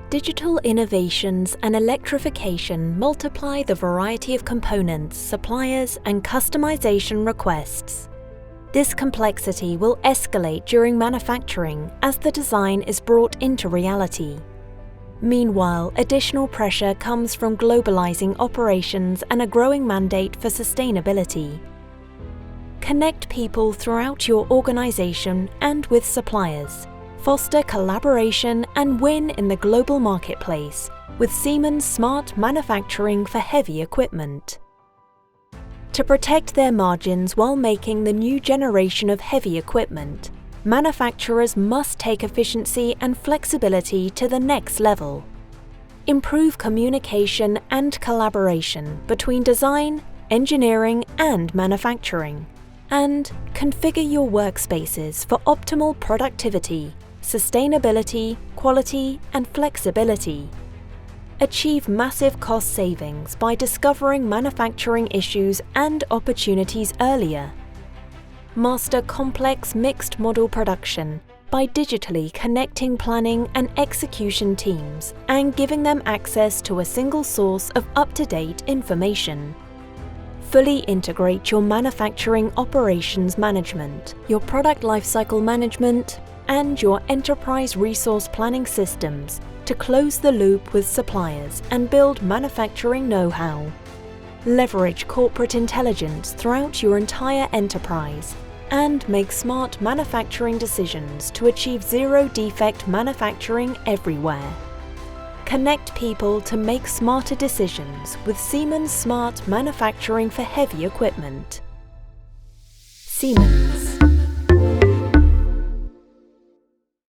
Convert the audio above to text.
Digital innovations and electrification multiply the variety of components, suppliers, and customization requests. This complexity will escalate during manufacturing as the design is brought into reality. Meanwhile, additional pressure comes from globalizing operations and a growing mandate for sustainability. Connect people throughout your organization and with suppliers. Foster collaboration and win in the global marketplace with Siemens Smart Manufacturing for heavy equipment. To protect their margins while making the new generation of heavy equipment, manufacturers must take efficiency and flexibility to the next level. Improve communication and collaboration between design, engineering, and manufacturing. And configure your workspaces for optimal productivity, sustainability, quality, and flexibility. Achieve massive cost savings by discovering manufacturing issues and opportunities earlier. Master complex mixed model production by digitally connecting planning and execution teams and giving them access to a single source of up-to-date information. Fully integrate your manufacturing operations management, your product lifecycle management, and your enterprise resource planning systems to close the loop with suppliers and build manufacturing know-how. Leverage corporate intelligence throughout your entire enterprise and make smart manufacturing decisions to achieve zero-defect manufacturing everywhere. Connect people to make smarter decisions with Siemens Smart Manufacturing for heavy equipment. Siemens.